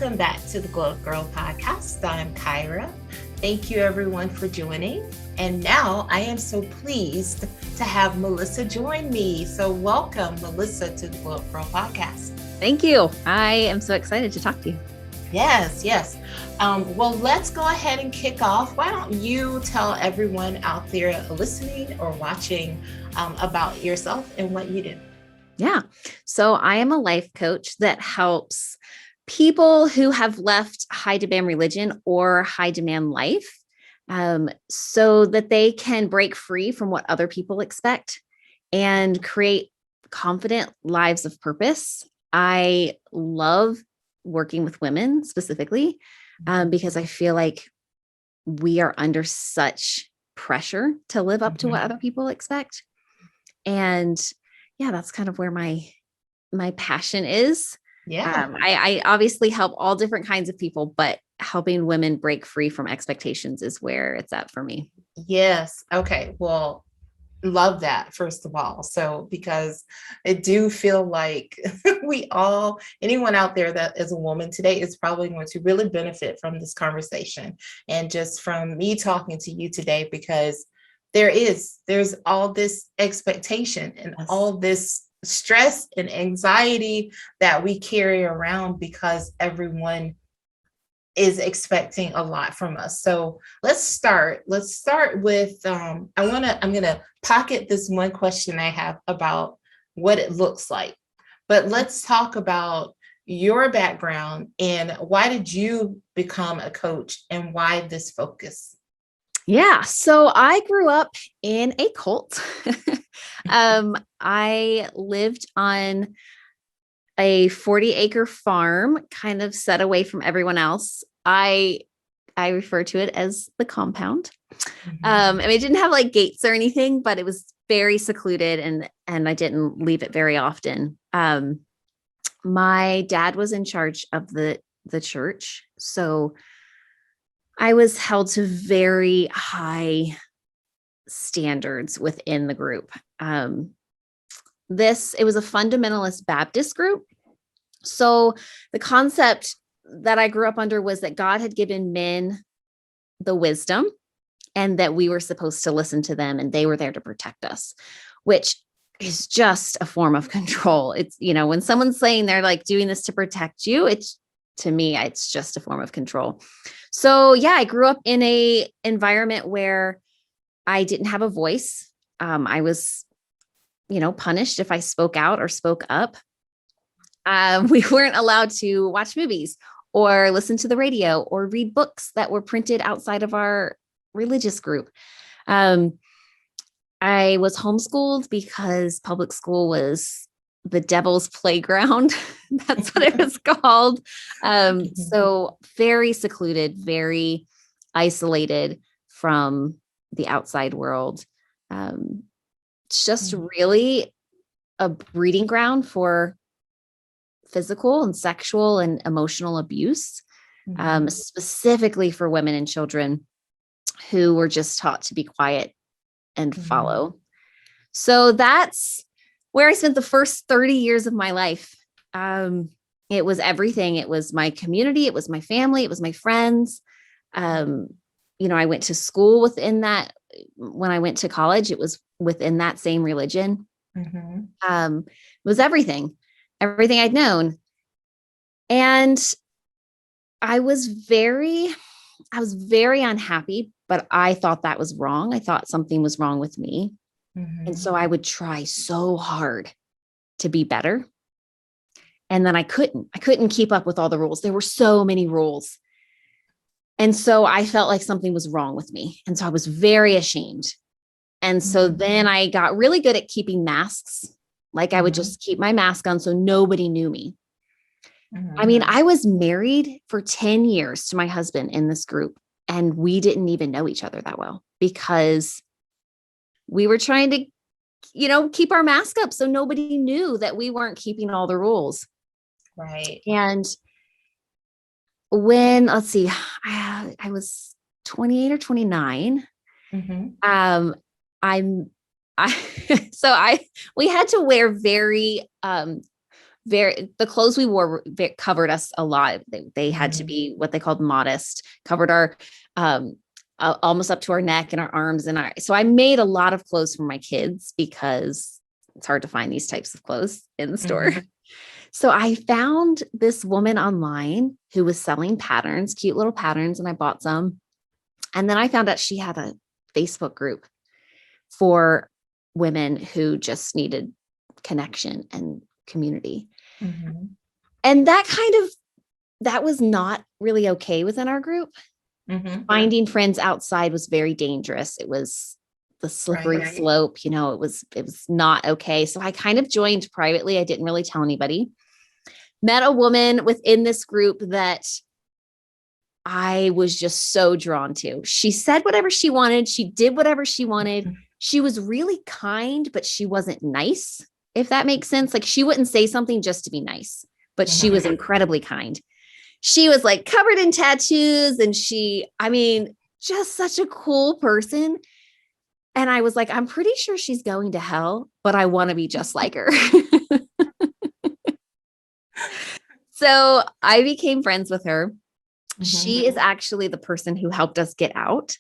Welcome back to the Gyrl podcast. I'm Kyra. Thank you everyone for joining. And now I am so pleased to have Melissa join me. So welcome, Melissa, to the Gyrl podcast. Thank you. I am so excited to talk to you. Yes. Well, let's go ahead and kick off. Why don't you tell everyone out there listening or watching about yourself and what you do? Yeah. So I am a life coach that helps people who have left high demand religion or high demand life so that they can break free from what other people expect and create confident lives of purpose. I love working with women specifically because I feel like we are under such pressure to live up to what other people expect. And yeah, that's kind of where my passion is. Yeah. I obviously help all different kinds of people, but helping women break free from expectations is where it's at for me. Yes. Okay. Well, love that, first of all. So, because I do feel like anyone out there that is a woman today is probably going to really benefit from this conversation and just from me talking to you today, because there's all this expectation and all this stress and anxiety that we carry around because everyone is expecting a lot from us. So let's start with I'm gonna pocket this one question I have about what it looks like, but let's talk about your background and why did you become a coach and why this focus? Yeah. So I grew up in a cult. I lived on a 40-acre farm, kind of set away from everyone else. I refer to it as the compound. And it didn't have like gates or anything, but it was very secluded and I didn't leave it very often. My dad was in charge of the church. So I was held to very high standards within the group. It was a fundamentalist Baptist group. So the concept that I grew up under was that God had given men the wisdom and that we were supposed to listen to them and they were there to protect us, which is just a form of control. It's, when someone's saying they're like doing this to protect you, to me, it's just a form of control. So yeah, I grew up in a environment where I didn't have a voice. I was, punished if I spoke out or spoke up. We weren't allowed to watch movies or listen to the radio or read books that were printed outside of our religious group. I was homeschooled because public school was the devil's playground. That's what it was called. So very secluded, very isolated from the outside world. It's just really a breeding ground for physical and sexual and emotional abuse, specifically for women and children who were just taught to be quiet and follow. So that's where I spent the first 30 years of my life. It was everything. It was my community. It was my family. It was my friends. I went to school within that. When I went to college, it was within that same religion. It was everything I'd known. And I was very unhappy, but I thought that was wrong. I thought something was wrong with me. And so I would try so hard to be better. And then I couldn't keep up with all the rules. There were so many rules. And so I felt like something was wrong with me. And so I was very ashamed. And so then I got really good at keeping masks. Like I would just keep my mask on so nobody knew me. I mean, I was married for 10 years to my husband in this group, and we didn't even know each other that well because we were trying to, keep our mask up so nobody knew that we weren't keeping all the rules. Right. And when, I was 28 or 29. We had to wear very the clothes we wore covered us a lot. They had to be what they called modest, covered our, almost up to our neck and our arms so I made a lot of clothes for my kids because it's hard to find these types of clothes in the store. So I found this woman online who was selling patterns, cute little patterns, and I bought some. And then I found out she had a Facebook group for women who just needed connection and community. And that was not really okay within our group. Finding friends outside was very dangerous. It was the slippery slope, it was not okay. So I kind of joined privately. I didn't really tell anybody. Met a woman within this group that I was just so drawn to. She said whatever she wanted. She did whatever she wanted. She was really kind, but she wasn't nice, if that makes sense. Like, she wouldn't say something just to be nice, but she was incredibly kind. She was like covered in tattoos, and just such a cool person. And I was like, I'm pretty sure she's going to hell, but I want to be just like her. So I became friends with her. She is actually the person who helped us get out.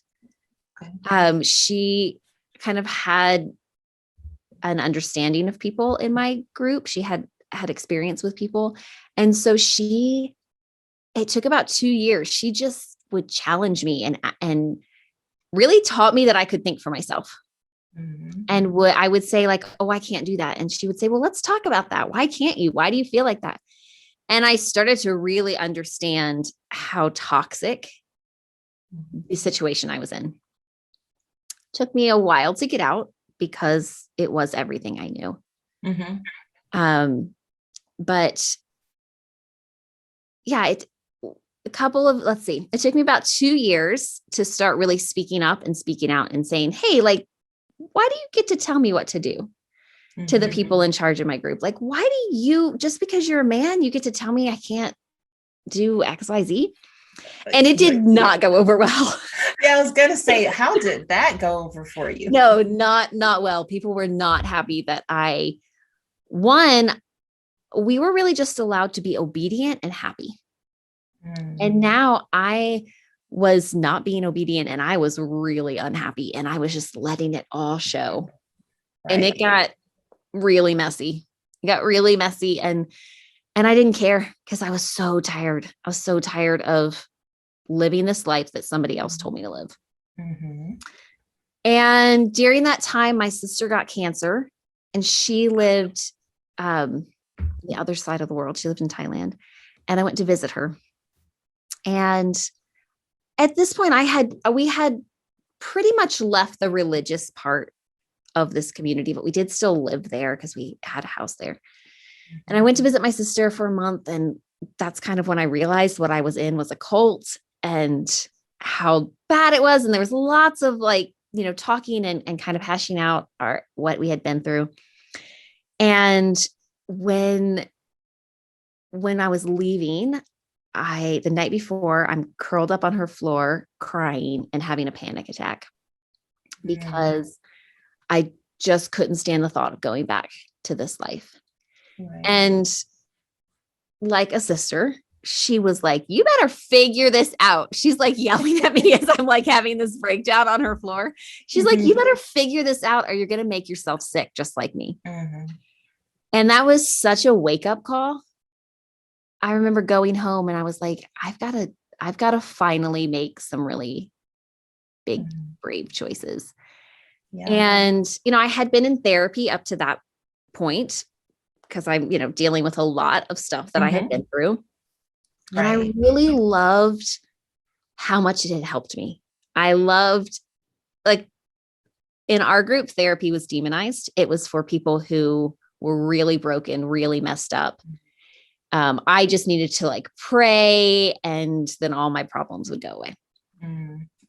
She kind of had an understanding of people in my group. She had experience with people. And so it took about 2 years. She just would challenge me and really taught me that I could think for myself. And I would say like, oh, I can't do that. And she would say, well, let's talk about that. Why can't you? Why do you feel like that? And I started to really understand how toxic the situation I was in. Took me a while to get out because it was everything I knew. But yeah, it took me about 2 years to start really speaking up and speaking out and saying, hey, like, why do you get to tell me what to do? To the people in charge of my group? Like, why do you, just because you're a man, you get to tell me I can't do X, Y, Z? And it did not go over well. Yeah, I was going to say, how did that go over for you? No, not well. People were not happy that we were really just allowed to be obedient and happy. And now I was not being obedient, and I was really unhappy, and I was just letting it all show. And it got really messy. It got really messy. And I didn't care because I was so tired. I was so tired of living this life that somebody else told me to live. And during that time, my sister got cancer, and she lived the other side of the world. She lived in Thailand, and I went to visit her. And at this point we had pretty much left the religious part of this community, but we did still live there because we had a house there. And I went to visit my sister for a month. And that's kind of when I realized what I was in was a cult and how bad it was. And there was lots of talking and kind of hashing out what we had been through. And when I was leaving, the night before, I'm curled up on her floor crying and having a panic attack because I just couldn't stand the thought of going back to this life. And like a sister, she was like, you better figure this out. She's like yelling at me as I'm like having this breakdown on her floor. She's like, you better figure this out or you're going to make yourself sick just like me. And that was such a wake up call. I remember going home and I was like, I've got to finally make some really big, brave choices. And, I had been in therapy up to that point because I'm, dealing with a lot of stuff that I had been through. And I really loved how much it had helped me. I loved, in our group, therapy was demonized. It was for people who were really broken, really messed up. I just needed to pray and then all my problems would go away.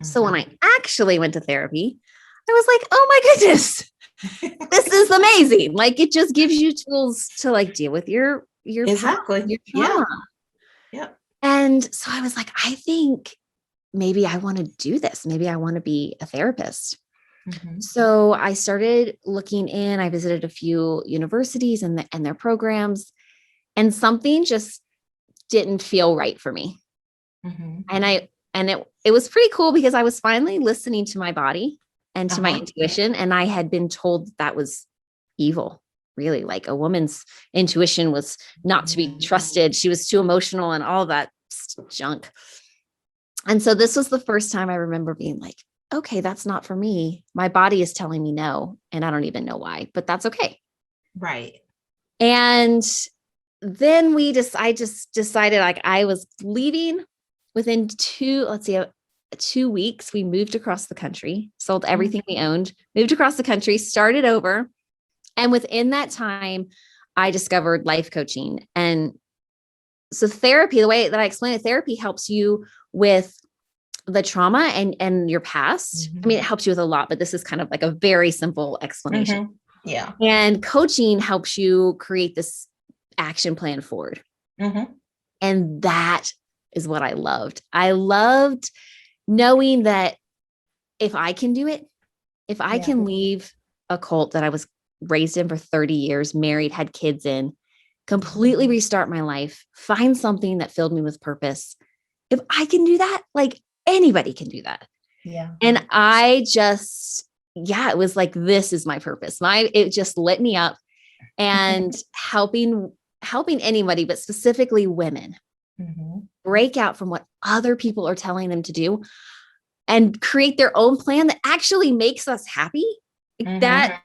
So when I actually went to therapy, I was like, oh my goodness, this is amazing. It just gives you tools to deal with your exactly. Your trauma. Yeah. And so I was like, I think maybe I want to do this. Maybe I want to be a therapist. So I started looking in, I visited a few universities and their programs. and something just didn't feel right for me. Mm-hmm. And it was pretty cool because I was finally listening to my body and to my Uh-huh. intuition. And I had been told that was evil, really. Like a woman's intuition was not to be trusted. She was too emotional and all that junk. And so this was the first time I remember being like, okay, that's not for me. My body is telling me no, and I don't even know why, but that's okay. Right. And then I just decided, like, I was leaving within 2 weeks. We moved across the country, sold everything we owned, moved across the country, started over. And within that time, I discovered life coaching. And so therapy, the way that I explain it, therapy helps you with the trauma and your past. I mean, it helps you with a lot, but this is kind of like a very simple explanation. Mm-hmm. Yeah. And coaching helps you create this action plan forward. Mm-hmm. And that is what I loved. I loved knowing that if I can do it, if I can leave a cult that I was raised in for 30 years, married, had kids in, completely restart my life, find something that filled me with purpose. If I can do that, like anybody can do that. Yeah. And I just, it was like, this is my purpose. It just lit me up, and helping anybody, but specifically women, break out from what other people are telling them to do and create their own plan that actually makes us happy. That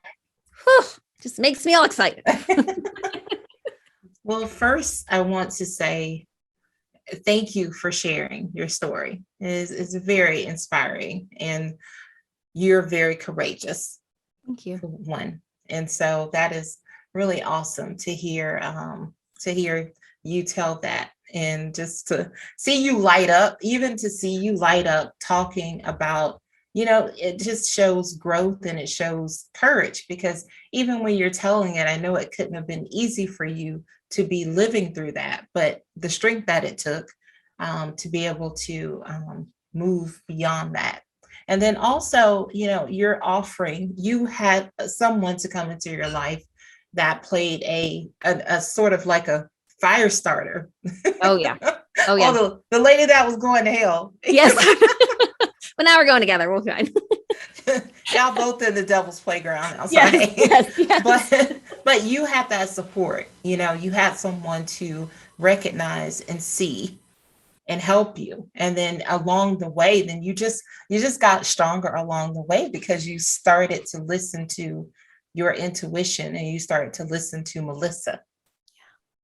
just makes me all excited. Well, first, I want to say thank you for sharing your story. It's very inspiring, and you're very courageous. Thank you. For one. And so that is really awesome to hear you tell that, and just to see you light up, even to see you light up talking about, it just shows growth and it shows courage, because even when you're telling it, I know it couldn't have been easy for you to be living through that, but the strength that it took to be able to move beyond that. And then also, you had someone to come into your life that played a sort of like a fire starter. Oh yeah. Oh yeah. The lady that was going to hell. Yes. But now we're going together. We'll fine. Y'all both in the devil's playground outside. Yes. But you had that support. You had someone to recognize and see and help you. And then along the way, then you just got stronger along the way, because you started to listen to your intuition and you started to listen to Melissa.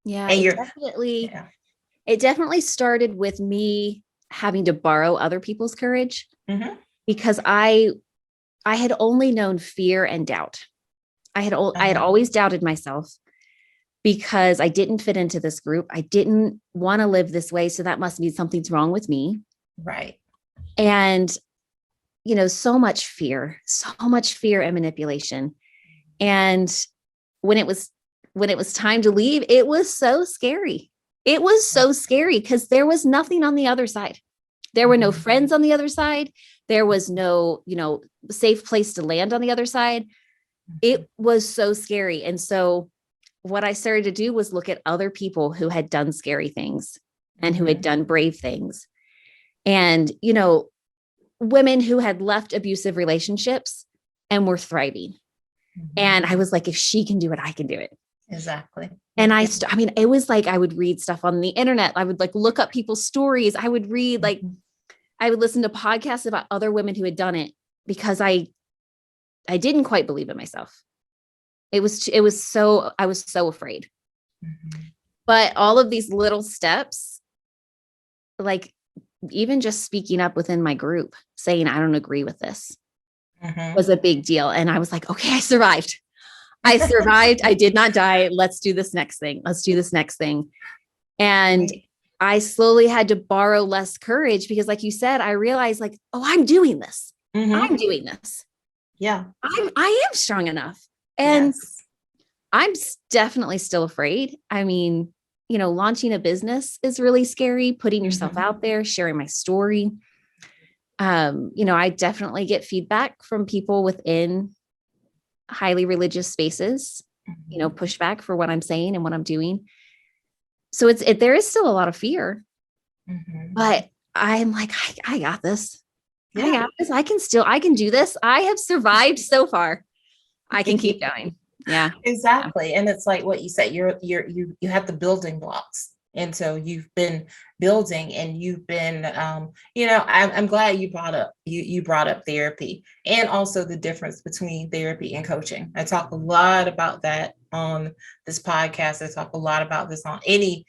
Yeah. And it definitely started with me having to borrow other people's courage, because I had only known fear and doubt. I had always doubted myself, because I didn't fit into this group. I didn't want to live this way. So that must mean something's wrong with me. Right. And, so much fear and manipulation. And when it was time to leave, it was so scary. It was so scary, because there was nothing on the other side. There were no friends on the other side. There was no, safe place to land on the other side. It was so scary. And so what I started to do was look at other people who had done scary things and who had done brave things. And, women who had left abusive relationships and were thriving. And I was like, if she can do it, I can do it. Exactly. And it was like, I would read stuff on the internet. I would look up people's stories. I would read, I would listen to podcasts about other women who had done it, because I didn't quite believe in myself. I was so afraid. But all of these little steps, like even just speaking up within my group, saying, I don't agree with this, was a big deal. And I was like, okay, I survived. I did not die. Let's do this next thing. And I slowly had to borrow less courage, because like you said, I realized I'm doing this. I'm doing this. Yeah. I am strong enough. And I'm definitely still afraid. I mean, launching a business is really scary, putting yourself out there, sharing my story. I definitely get feedback from people within highly religious spaces, pushback for what I'm saying and what I'm doing. So there is still a lot of fear, Mhm. but I'm like, I got this. I Yeah. got this. I can do this. I have survived so far. I can keep going. Yeah. Exactly. And it's like what you said, you have the building blocks. And so you've been building and you've been I'm glad you brought up therapy and also the difference between therapy and coaching. I talk a lot about that on this podcast. I talk a lot about this on any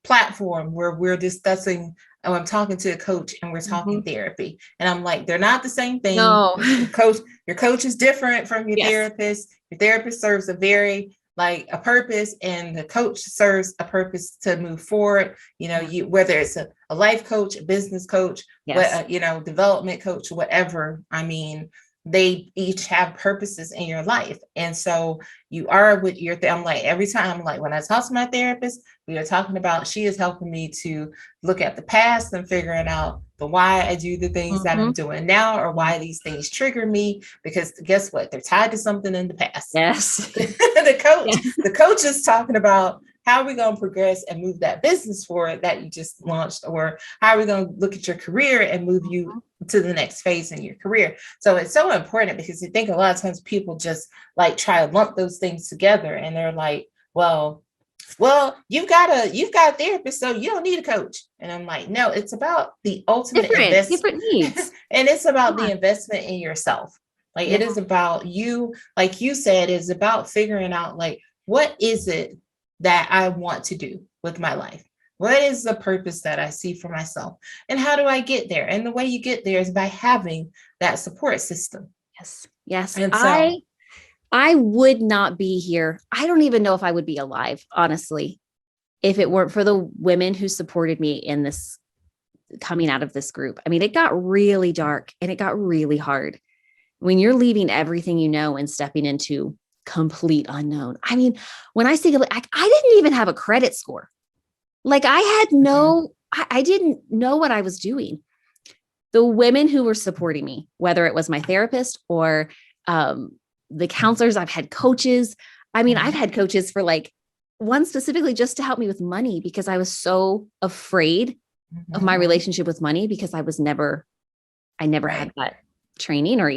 platform where we're discussing. Oh, I'm talking to a coach and we're talking therapy. And I'm like, they're not the same thing. No. Your coach is different from your Yes. therapist. Your therapist serves a very like a purpose, and the coach serves a purpose to move forward. You whether it's a life coach, a business coach, Yes. development coach, whatever. I mean, they each have purposes in your life. And so you are with I'm like, every time, like when I talk to my therapist, we are talking about, she is helping me to look at the past and figuring out the why I do the things that I'm doing now, or why these things trigger me, because guess what? They're tied to something in the past. Yes. The coach is talking about how are we going to progress and move that business forward that you just launched, or how are we going to look at your career and move you to the next phase in your career. So it's so important, because I think a lot of times people just like try to lump those things together, and they're like, well, you've got a therapist, so you don't need a coach. And I'm like, no, it's about the ultimate different needs. And it's about the investment in yourself. Like it is about you, like you said, is about figuring out like, what is it that I want to do with my life? What is the purpose that I see for myself? And how do I get there? And the way you get there is by having that support system. Yes. And so I would not be here. I don't even know if I would be alive, honestly, if it weren't for the women who supported me in this coming out of this group. I mean, it got really dark and it got really hard when you're leaving everything you know and stepping into complete unknown. I mean, when I say I didn't even have a credit score. Like I had I didn't know what I was doing. The women who were supporting me, whether it was my therapist or the counselors, I've had coaches. I mean, I've had coaches for like one specifically just to help me with money, because I was so afraid of my relationship with money, because I never had that training or,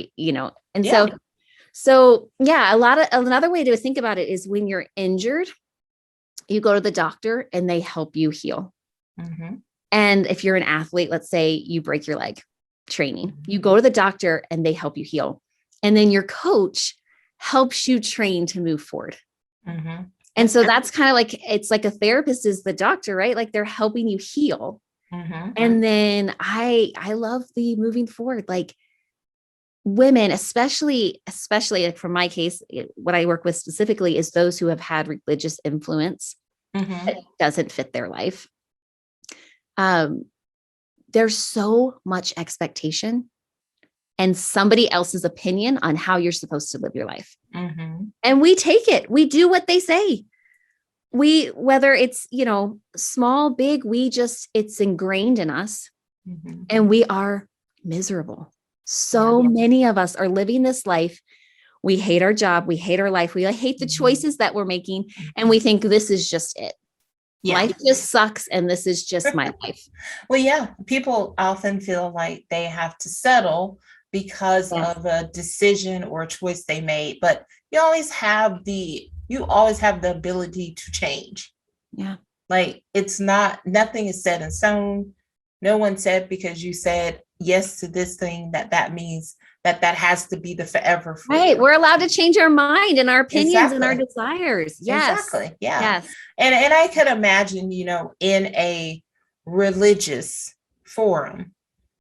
and so yeah, another way to think about it is when you're injured, you go to the doctor and they help you heal. And if you're an athlete, let's say you break your leg training, you go to the doctor and they help you heal. And then your coach helps you train to move forward. And so that's kind of like, it's like a therapist is the doctor, right? Like they're helping you heal. And then I love the moving forward, like women, especially like from my case, what I work with specifically is those who have had religious influence that doesn't fit their life. There's so much expectation and somebody else's opinion on how you're supposed to live your life. And we take it, we do what they say. Whether it's, small, big, it's ingrained in us and we are miserable. So many of us are living this life. We hate our job. We hate our life. We hate the choices that we're making. And we think this is just it. Life just sucks. And this is just my life. Well, yeah, people often feel like they have to settle because of a decision or a choice they made, but you always have the ability to change. Like nothing is set in stone. No one said because you said yes to this thing that means that has to be the forever for you. We're allowed to change our mind and our opinions and our desires. Exactly. Yeah. And I could imagine, in a religious forum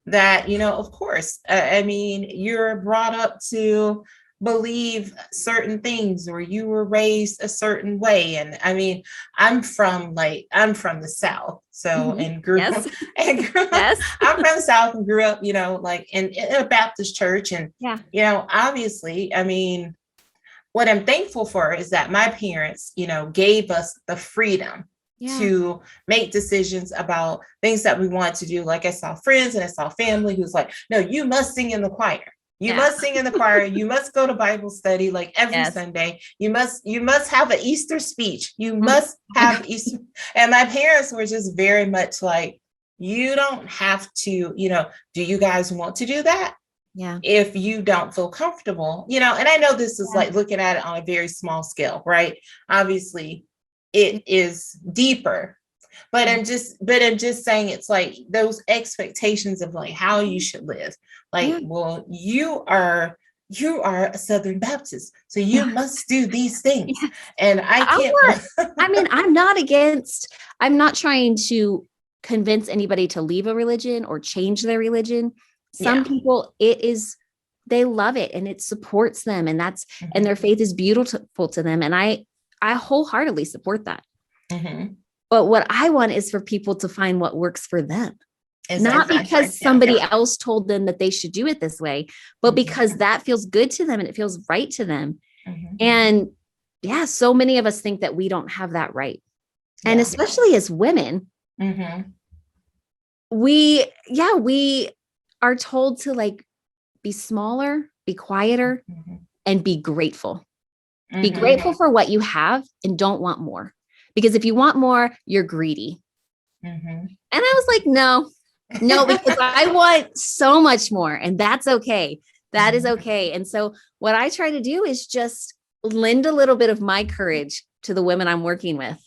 that, of course, I mean, you're brought up to believe certain things, or you were raised a certain way. And I mean, I'm from the South. So, and grew up, I'm from the South and grew up, like in a Baptist church. And, obviously, I mean, what I'm thankful for is that my parents, gave us the freedom to make decisions about things that we wanted to do. Like I saw friends and I saw family who's like, no, you must sing in the choir. You must sing in the choir. You must go to Bible study like every Sunday. You must have an Easter speech. You must have Easter. And my parents were just very much like, you don't have to, do you guys want to do that? Yeah. If you don't feel comfortable, and I know this is like looking at it on a very small scale, right? Obviously it is deeper, but I'm just saying, it's like those expectations of like how you should live. Like, well, you are a Southern Baptist, so you must do these things. And I can't. I'm not trying to convince anybody to leave a religion or change their religion. Some people, they love it and it supports them, and and their faith is beautiful to them. And I wholeheartedly support that. But what I want is for people to find what works for them. Not because somebody else told them that they should do it this way, but because that feels good to them and it feels right to them. And so many of us think that we don't have that right. And especially as women, we are told to like be smaller, be quieter, and be grateful. Be grateful for what you have and don't want more. Because if you want more, you're greedy. And I was like, no, because I want so much more, and that's okay. That is okay. And so what I try to do is just lend a little bit of my courage to the women I'm working with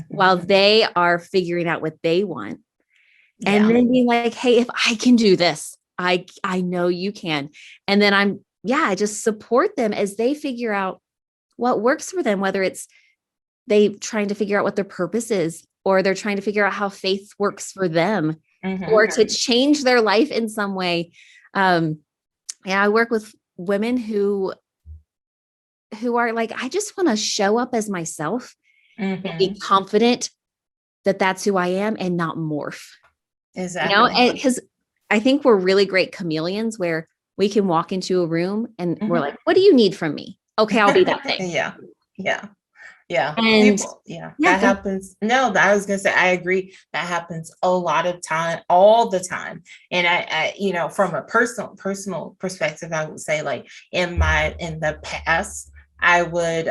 while they are figuring out what they want. And then being like, hey, if I can do this, I know you can. And then I just support them as they figure out what works for them, whether it's they trying to figure out what their purpose is, or they're trying to figure out how faith works for them, or to change their life in some way. I work with women who are like, I just want to show up as myself and be confident that that's who I am and not morph. Exactly. And because I think we're really great chameleons where we can walk into a room and we're like, what do you need from me? Okay, I'll be that thing. Yeah. And people, that happens. No, I was gonna say, I agree. That happens a lot of time, all the time. And I from a personal perspective, I would say, like in the past, I would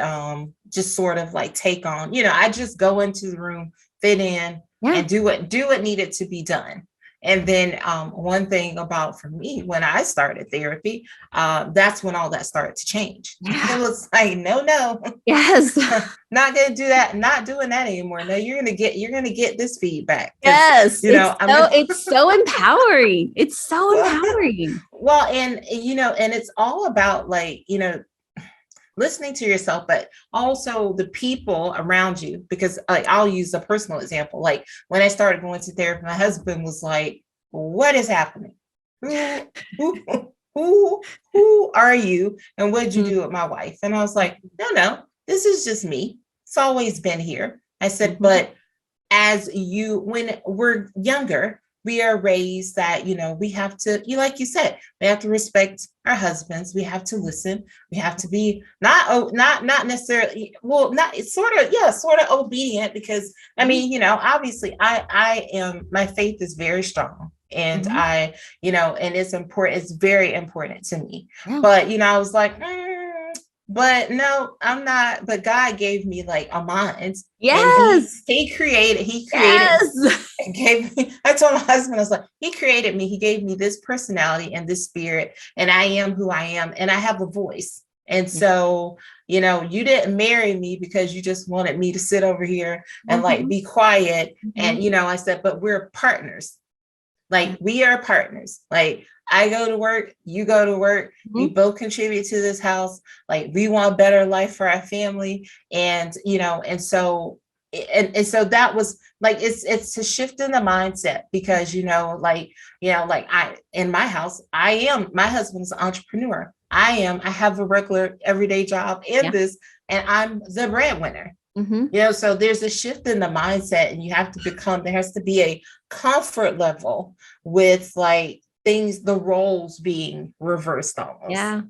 just sort of like take on, I just go into the room, fit in, and do what needed to be done. And then one thing about, for me, when I started therapy, that's when all that started to change. It was like, no, yes, not gonna do that, not doing that anymore. No, you're gonna get this feedback. Yes, it's so empowering. It's so empowering. Well, and and it's all about like listening to yourself, but also the people around you. Because like, I'll use a personal example. Like when I started going to therapy, my husband was like, what is happening? Who are you? And what did you do with my wife? And I was like, no, this is just me. It's always been here. I said, but when we're younger, we are raised that, we have to, like you said, we have to respect our husbands. We have to listen. We have to be not necessarily, well, not, it's sort of obedient, because I mean, obviously my faith is very strong, and I, and it's important. It's very important to me. But, I was like, but no, I'm not. But God gave me like a mind. Yes. He created. Gave me. I told my husband, I was like, he created me. He gave me this personality and this spirit, and I am who I am, and I have a voice. And so, you didn't marry me because you just wanted me to sit over here and like be quiet. And I said, but we're partners. Like, we are partners. Like, I go to work, you go to work, we both contribute to this house. Like, we want a better life for our family. And, and so that was like, it's a shift in the mindset, because, like I, in my house, my husband's an entrepreneur. I have a regular everyday job in this, and I'm the breadwinner. So there's a shift in the mindset, and there has to be a comfort level with like the roles being reversed almost. Yeah.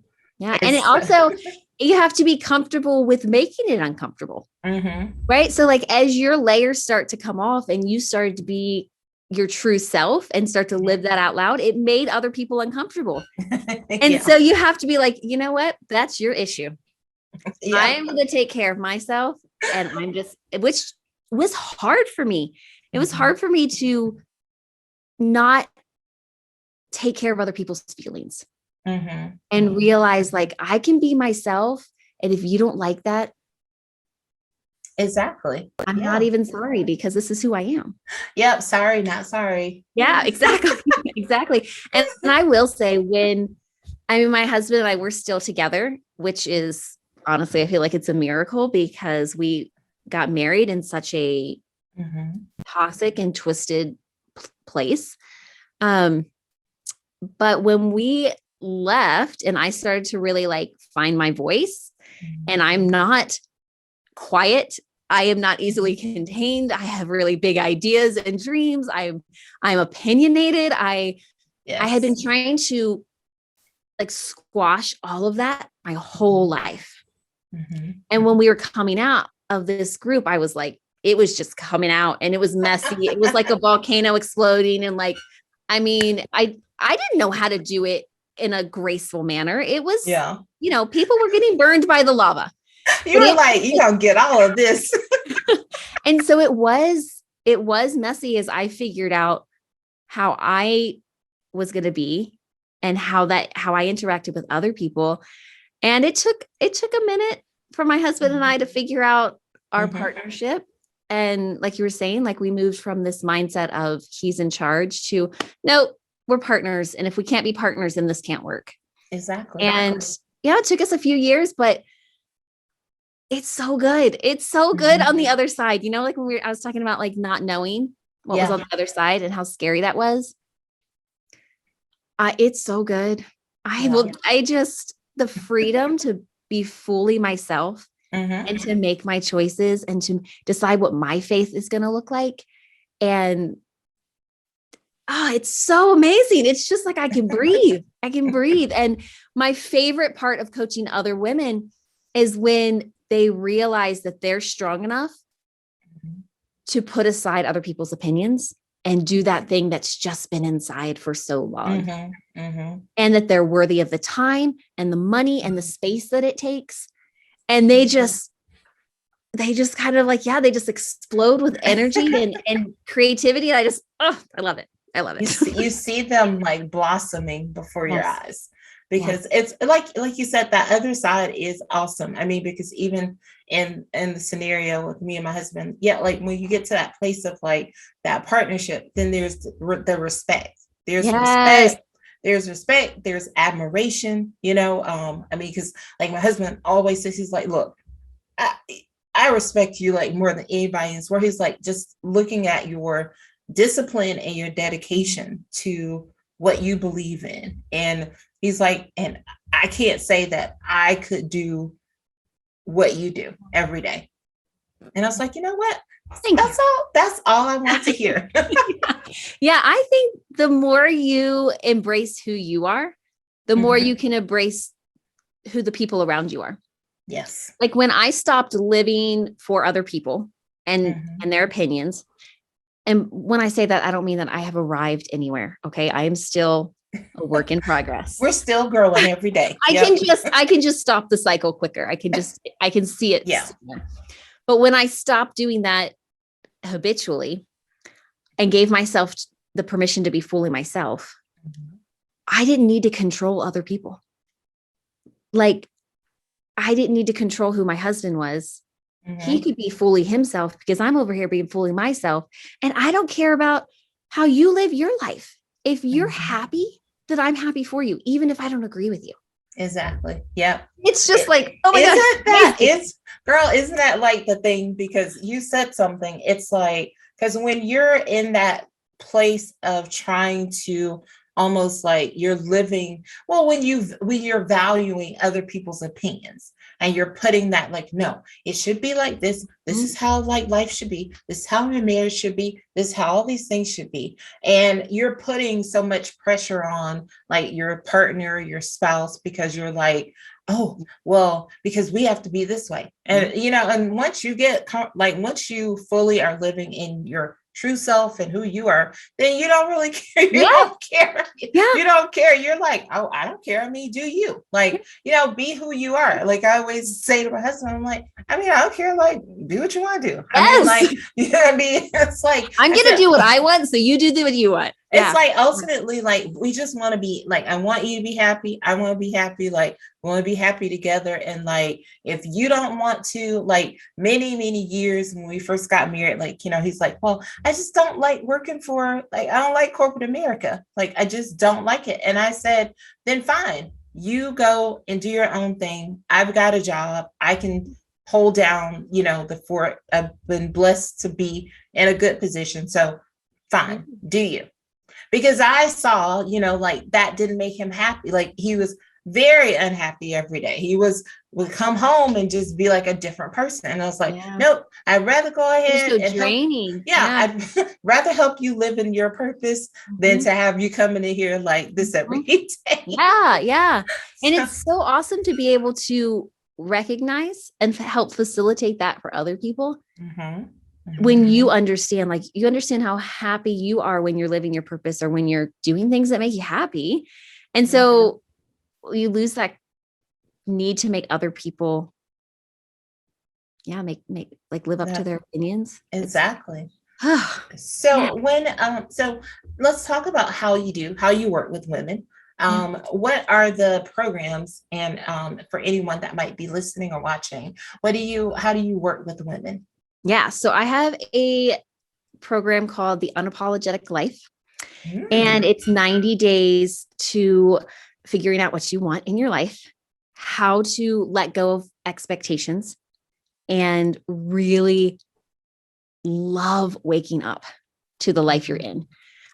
And it also, you have to be comfortable with making it uncomfortable. Right. So like, as your layers start to come off and you start to be your true self and start to live that out loud, it made other people uncomfortable. And Yeah. so you have to be like, you know what? That's your issue. Yeah. I'm going to take care of myself. And which was hard for me. It was hard for me to not take care of other people's feelings and realize like I can be myself. And if you don't like that, exactly. I'm not even sorry, because this is who I am. Yep. Sorry, not sorry. Yeah, exactly. Exactly. And I will say, my husband and I were still together, which is honestly, I feel like it's a miracle, because we got married in such a toxic and twisted place. But when we left and I started to really like find my voice, and I'm not quiet, I am not easily contained, I have really big ideas and dreams, I'm opinionated. I had been trying to like squash all of that my whole life. And when we were coming out of this group, I was like, it was just coming out and it was messy. It was like a volcano exploding. And like, I mean, I didn't know how to do it in a graceful manner. It was, people were getting burned by the lava. You were like, you don't get all of this. And so it was messy as I figured out how I was going to be and how I interacted with other people. And it took a minute for my husband and I to figure out our partnership. And like you were saying, like we moved from this mindset of he's in charge to, no, we're partners. And if we can't be partners, then this can't work. Exactly. And it took us a few years, but it's so good. It's so good on the other side. Like when I was talking about like not knowing what was on the other side and how scary that was. It's so good. The freedom to be fully myself and to make my choices and to decide what my faith is going to look like. And it's so amazing. It's just like, I can breathe. And my favorite part of coaching other women is when they realize that they're strong enough to put aside other people's opinions and do that thing that's just been inside for so long. And that they're worthy of the time and the money and the space that it takes. And they just kind of like, they just explode with energy and creativity. And I love it. I love it. You see them like blossoming before your eyes, because it's like you said, that other side is awesome. I mean, because even in the scenario with me and my husband, like when you get to that place of like that partnership, then there's the respect. There's respect. There's respect. There's admiration. I mean, because like my husband always says, he's like, look, I respect you like more than anybody else. Where he's like just looking at your discipline and your dedication to what you believe in. And he's like, and I can't say that I could do what you do every day. And I was like, you know what? That's all I want to hear. Yeah. I think the more you embrace who you are, the more you can embrace who the people around you are. Yes. Like when I stopped living for other people and their opinions. And when I say that, I don't mean that I have arrived anywhere. Okay. I am still a work in progress. We're still growing every day. I can just stop the cycle quicker. I can see it. Yeah. Sooner. But when I stopped doing that habitually and gave myself the permission to be fully myself, I didn't need to control other people. Like I didn't need to control who my husband was. He could be fully himself because I'm over here being fully myself. And I don't care about how you live your life. If you're happy, then I'm happy for you, even if I don't agree with you. Exactly. Yeah. It's just like, oh my God. Isn't that like the thing? Because you said something, it's like, because when you're in that place of trying to almost like you're living, well, when you're valuing other people's opinions and you're putting that like, no, it should be like this. This is how like life should be. This is how your marriage should be. This is how all these things should be. And you're putting so much pressure on like your partner, your spouse, because you're like, oh, well, because we have to be this way. And, and once you fully are living in your true self and who you are, then you don't really care. You Yeah. don't care. Yeah. You don't care. You're like, oh, I don't care. I mean, do you? Like, be who you are. Like I always say to my husband, I'm like, I mean, I don't care. Like, do what you want to do. I mean, like, you know what I mean? It's like, I'm going to do what I want. So you do what you want. It's like ultimately, like, we just want to be like, I want you to be happy. I want to be happy. Like, we want to be happy together. And like, if you don't want to, like many, many years when we first got married, like, he's like, well, I just don't like working for, like, I don't like corporate America. Like, I just don't like it. And I said, then fine, you go and do your own thing. I've got a job. I can hold down, the fort. I've been blessed to be in a good position. So fine, do you? Because I saw, like that didn't make him happy. Like he was very unhappy every day. He would come home and just be like a different person. And I was like, nope, I'd rather go ahead and draining. I'd rather help you live in your purpose than to have you coming in here like this every day. Yeah. Yeah. And it's so awesome to be able to recognize and help facilitate that for other people. When you understand how happy you are when you're living your purpose or when you're doing things that make you happy. And so you lose that need to make other people, make live up to their opinions. Exactly. So so let's talk about how you work with women. What are the programs, and for anyone that might be listening or watching, how do you work with women? Yeah. So I have a program called the Unapologetic Life, and it's 90 days to figuring out what you want in your life, how to let go of expectations, and really love waking up to the life you're in.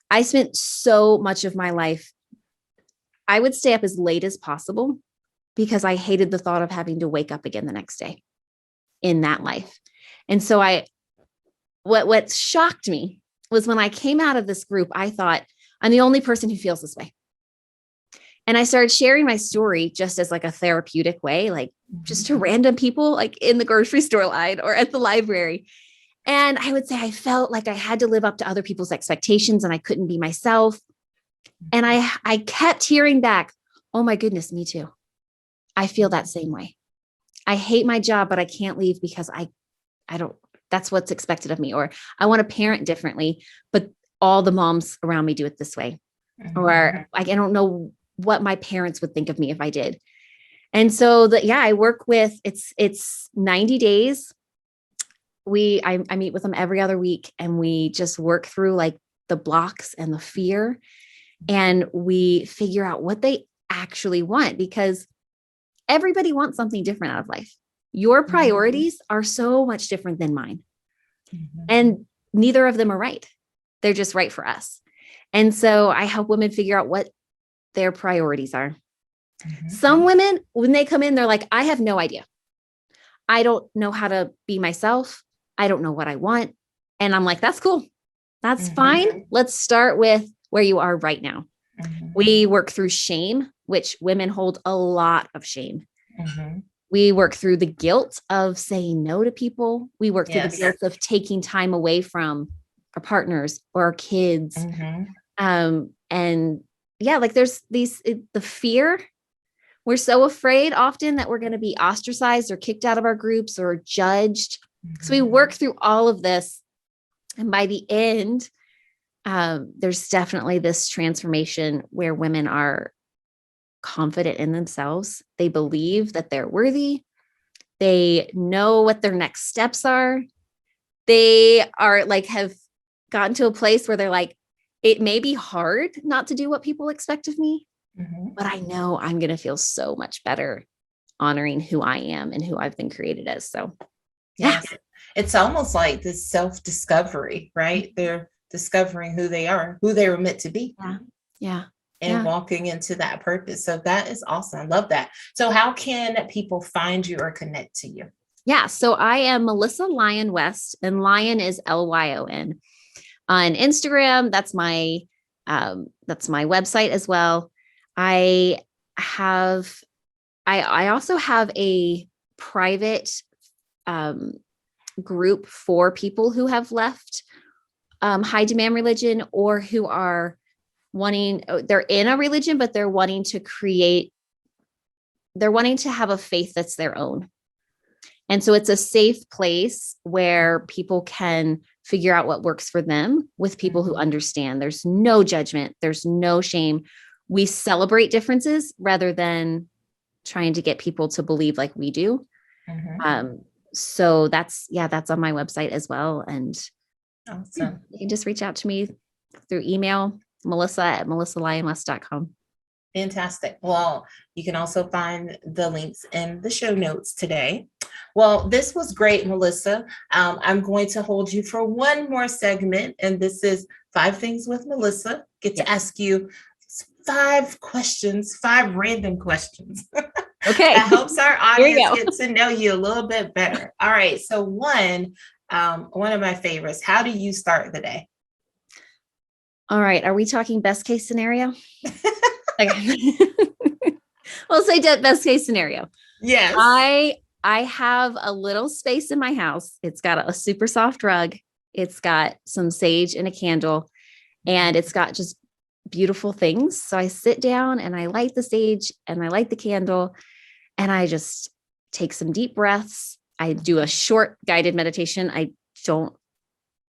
I spent so much of my life, I would stay up as late as possible because I hated the thought of having to wake up again the next day in that life. And so what shocked me was when I came out of this group, I thought, I'm the only person who feels this way. And I started sharing my story just as like a therapeutic way, like just to random people, like in the grocery store line or at the library. And I would say I felt like I had to live up to other people's expectations and I couldn't be myself. And I kept hearing back, oh my goodness, me too. I feel that same way. I hate my job, but I can't leave because I don't, that's what's expected of me. Or I want to parent differently, but all the moms around me do it this way. Or I don't know what my parents would think of me if I did. And so I work with, it's 90 days. I meet with them every other week and we just work through like the blocks and the fear, and we figure out what they actually want, because everybody wants something different out of life. Your priorities are so much different than mine. And neither of them are right. They're just right for us. And so I help women figure out what their priorities are. Some women, when they come in, they're like, I have no idea. I don't know how to be myself. I don't know what I want. And I'm like, that's cool. That's fine. Let's start with where you are right now. We work through shame, which women hold a lot of shame. We work through the guilt of saying no to people. We work through the guilt of taking time away from our partners or our kids. There's the fear. We're so afraid often that we're going to be ostracized or kicked out of our groups or judged. So we work through all of this. And by the end, there's definitely this transformation where women are confident in themselves. They believe that they're worthy. They know what their next steps are. They are like, have gotten to a place where they're like, it may be hard not to do what people expect of me, but I know I'm going to feel so much better honoring who I am and who I've been created as. So, it's almost like this self-discovery, right? They're discovering who they are, who they were meant to be. And walking into that purpose. So that is awesome. I love that. So how can people find you or connect to you? Yeah. So I am Melissa Lyon West, and Lyon is Lyon. On Instagram, that's my website as well. I also have a private group for people who have left high demand religion, or who are they're in a religion, but they're wanting to have a faith that's their own. And so it's a safe place where people can figure out what works for them with people who understand. There's no judgment. There's no shame. We celebrate differences rather than trying to get people to believe like we do. So that's on my website as well. And awesome. You can just reach out to me through email, melissa@melissalyonwest.com. Fantastic. Well, you can also find the links in the show notes today. Well, this was great, Melissa. I'm going to hold you for one more segment, and this is 5 Things with Melissa. Get to ask you 5 questions, 5 random questions. Okay. That helps our audience get to know you a little bit better. All right. So one of my favorites, how do you start the day? All right. Are we talking best case scenario? Okay. We'll say best case scenario. Yes. I have a little space in my house. It's got a super soft rug. It's got some sage and a candle, and it's got just beautiful things. So I sit down and I light the sage and I light the candle, and I just take some deep breaths. I do a short guided meditation.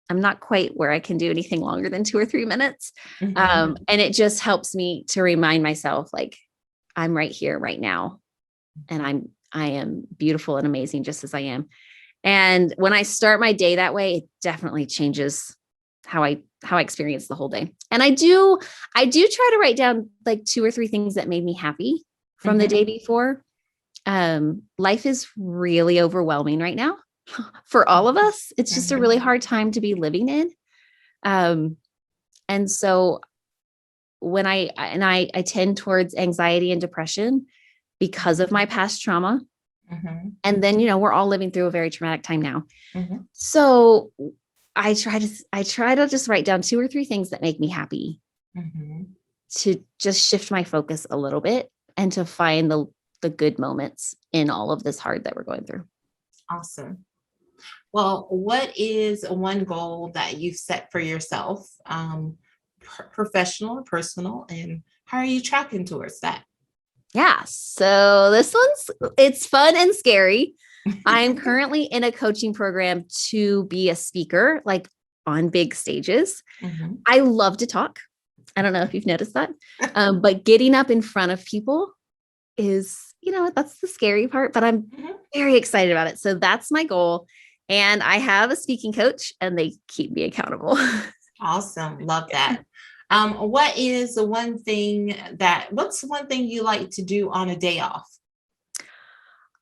I'm not quite where I can do anything longer than 2 or 3 minutes. And it just helps me to remind myself, like, I'm right here, right now. And I am beautiful and amazing just as I am. And when I start my day that way, it definitely changes how I experience the whole day. And I do try to write down like 2 or 3 things that made me happy from the day before. Life is really overwhelming right now for all of us. It's just a really hard time to be living in. And so when I tend towards anxiety and depression because of my past trauma. And then, we're all living through a very traumatic time now. So I try to just write down 2 or 3 things that make me happy to just shift my focus a little bit and to find the good moments in all of this hard that we're going through. Awesome. Well, what is one goal that you've set for yourself, professional or personal, and how are you tracking towards that? Yeah. So it's fun and scary. I'm currently in a coaching program to be a speaker, like on big stages. I love to talk. I don't know if you've noticed that, but getting up in front of people is, that's the scary part, but I'm very excited about it. So that's my goal. And I have a speaking coach and they keep me accountable. Awesome. Love that. What's one thing you like to do on a day off?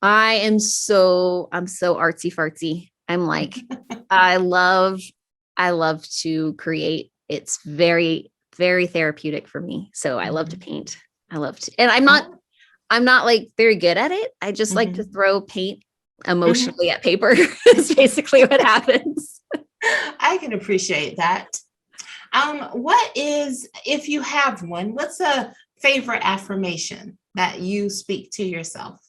I'm so artsy fartsy. I'm like, I love to create. It's very, very therapeutic for me. So I love to paint. And I'm not like very good at it. I just like to throw paint emotionally at paper. Is basically what happens. I can appreciate that. If you have one, what's a favorite affirmation that you speak to yourself?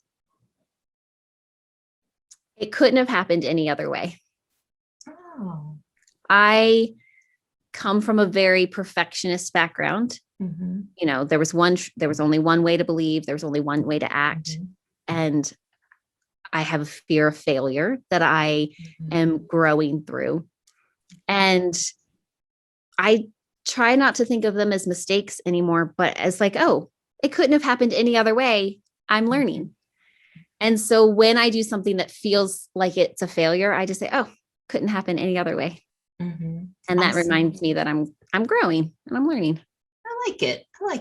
It couldn't have happened any other way. Oh. I come from a very perfectionist background. There was only one way to believe. There was only one way to act. And I have a fear of failure that I am growing through. And I try not to think of them as mistakes anymore, but as like, oh, it couldn't have happened any other way. I'm learning. And so when I do something that feels like it's a failure, I just say, oh, couldn't happen any other way. And that reminds me that I'm growing and I'm learning. I like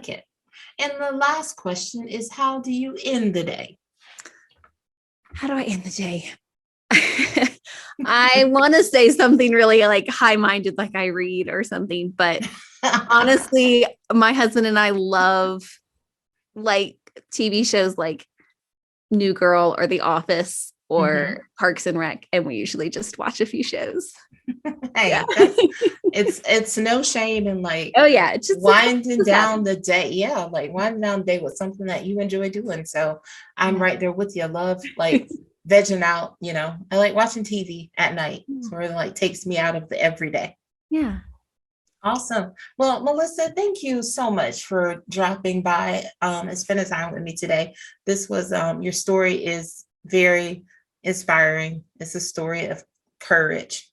it. And the last question is, how do you end the day? How do I end the day? I want to say something really like high-minded, like I read or something, but honestly, my husband and I love like TV shows like New Girl or The Office or Parks and Rec, and we usually just watch a few shows. Hey, it's no shame in like, oh yeah, it's just winding down the day. Yeah, like winding down the day with something that you enjoy doing. So I'm right there with you. I love like vegging out. I like watching TV at night. So it like takes me out of the everyday. Yeah, Awesome. Well, Melissa, thank you so much for dropping by and spending time with me today. This was your story is very inspiring. It's a story of courage,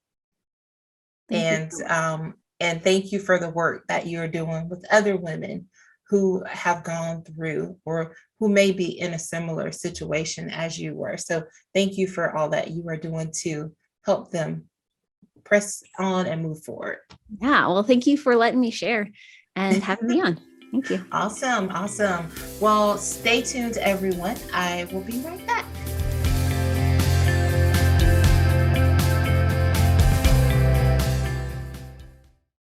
Thank you so much. and thank you for the work that you're doing with other women who have gone through or who may be in a similar situation as you were. So thank you for all that you are doing to help them press on and move forward. Yeah. Well, thank you for letting me share and having me on. Thank you. Awesome. Awesome. Well, stay tuned, everyone. I will be right back.